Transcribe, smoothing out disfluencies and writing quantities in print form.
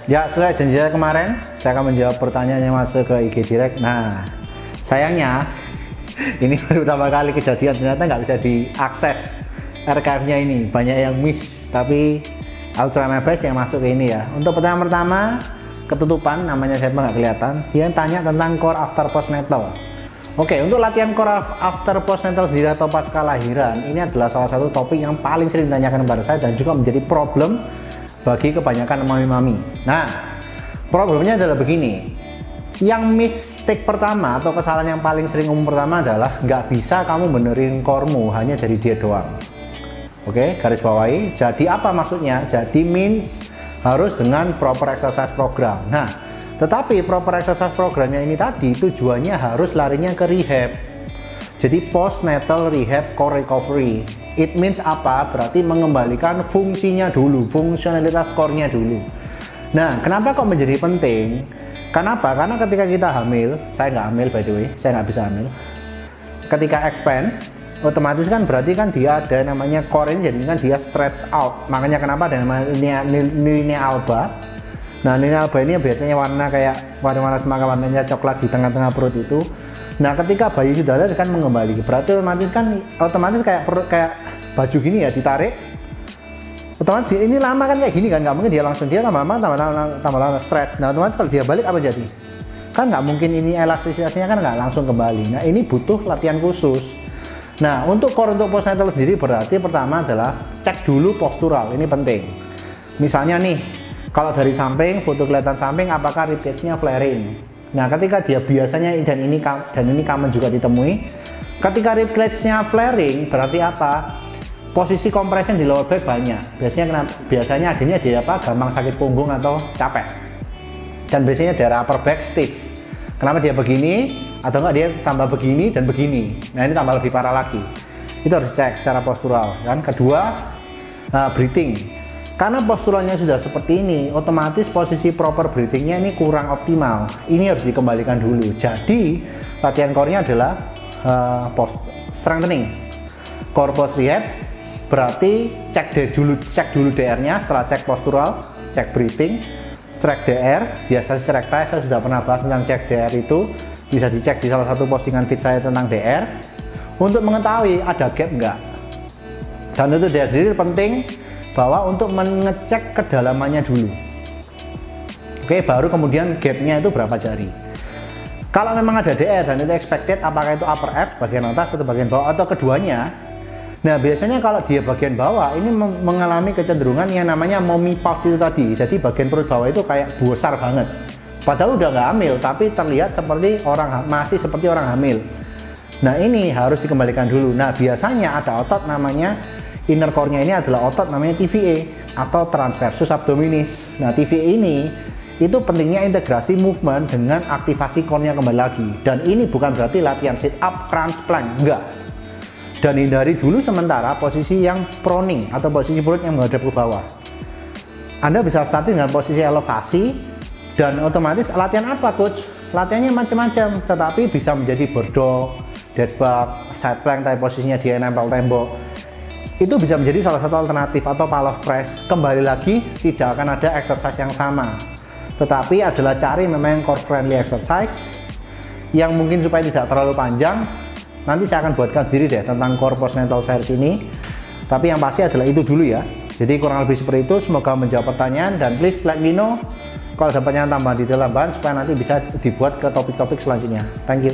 Ya, sesuai janji saya kemarin, saya akan menjawab pertanyaan yang masuk ke IG Direct. Nah, sayangnya ini baru pertama kali kejadian, ternyata nggak bisa diakses archive-nya ini. Banyak yang miss, tapi I'll try my best yang masuk ke ini ya. Untuk pertanyaan pertama, ketutupan, namanya siapa nggak kelihatan. Dia tanya tentang core after postnatal. Oke, untuk latihan core after postnatal sendiri atau pasca lahiran, ini adalah salah satu topik yang paling sering ditanyakan kepada saya dan juga menjadi problem bagi kebanyakan mami-mami. Nah, problemnya adalah begini. Yang mistake pertama atau kesalahan yang paling sering umum pertama adalah nggak bisa kamu benerin core-mu hanya dari diet doang. Oke, garis bawahi. Jadi apa maksudnya? Jadi means harus dengan proper exercise program. Nah, tetapi proper exercise programnya ini tadi tujuannya harus larinya ke rehab. Jadi postnatal rehab core recovery. It means apa? Berarti mengembalikan fungsinya dulu, fungsionalitas core-nya dulu. Nah, kenapa kok menjadi penting? Kenapa? Karena ketika kita hamil, saya nggak hamil by the way, saya nggak bisa hamil. Ketika expand, otomatis kan berarti kan dia ada namanya core ini, jadi kan dia stretch out. Makanya kenapa ada namanya linea alba. Nah, linea alba ini biasanya warna kayak warna semangka, warnanya coklat di tengah-tengah perut itu. Nah, ketika bayi sudah ada kan mengembali, berarti otomatis kayak baju gini ya, ditarik. Otomatis ini lama kan kayak gini kan, nggak mungkin dia langsung tambah lama stretch. Nah, otomatis kalau dia balik apa jadi? Kan nggak mungkin ini elastisitasnya kan nggak langsung kembali. Nah, ini butuh latihan khusus. Nah, untuk core untuk postnatal sendiri berarti pertama adalah cek dulu postural, ini penting. Misalnya nih, kalau dari samping, foto kelihatan samping, apakah ribcage-nya flaring? Nah, ketika dia biasanya dan ini common juga ditemui, ketika ribcage-nya flaring berarti apa? Posisi compression di lower back banyak. Biasanya akhirnya dia gampang sakit punggung atau capek. Dan biasanya daerah upper back stiff. Kenapa dia begini? Atau enggak dia tambah begini dan begini. Nah, ini tambah lebih parah lagi. Itu harus cek secara postural kan. Kedua, breathing. Karena posturalnya sudah seperti ini, otomatis posisi proper breathingnya ini kurang optimal. Ini harus dikembalikan dulu. Jadi latihan core-nya adalah strengthening. Core post rehab berarti cek dulu DR-nya. Setelah cek postural, cek breathing, cek DR. Biasa cek test, saya sudah pernah bahas tentang cek DR itu. Bisa dicek di salah satu postingan feed saya tentang DR untuk mengetahui ada gap enggak. Dan itu DR sendiri penting, bahwa untuk mengecek kedalamannya dulu. Oke, baru kemudian gapnya itu berapa jari. Kalau memang ada DR dan itu expected, apakah itu upper F bagian atas atau bagian bawah atau keduanya. Nah, biasanya kalau dia bagian bawah ini mengalami kecenderungan yang namanya mommy pouch itu tadi. Jadi bagian perut bawah itu kayak besar banget. Padahal udah nggak hamil, tapi terlihat masih seperti orang hamil. Nah, ini harus dikembalikan dulu. Nah, biasanya ada otot namanya inner core-nya ini adalah otot namanya TVA atau transversus abdominis. Nah, TVA ini itu pentingnya integrasi movement dengan aktivasi core-nya kembali lagi. Dan ini bukan berarti latihan sit up, crunch, plank, enggak. Dan hindari dulu sementara posisi yang proning atau posisi perut yang menghadap ke bawah. Anda bisa start dengan posisi elevasi dan otomatis latihan apa coach? Latihannya macam-macam, tetapi bisa menjadi bird dog, dead bug, side plank, tapi posisinya dia nempel tembok. Itu bisa menjadi salah satu alternatif atau palof press. Kembali lagi tidak akan ada exercise yang sama, tetapi adalah cari memang core friendly exercise yang mungkin supaya tidak terlalu panjang. Nanti saya akan buatkan sendiri deh tentang core postnatal series ini, tapi yang pasti adalah itu dulu ya. Jadi kurang lebih seperti itu. Semoga menjawab pertanyaan dan please let me know kalau ada pertanyaan tambahan, detail tambahan supaya nanti bisa dibuat ke topik-topik selanjutnya. Thank you.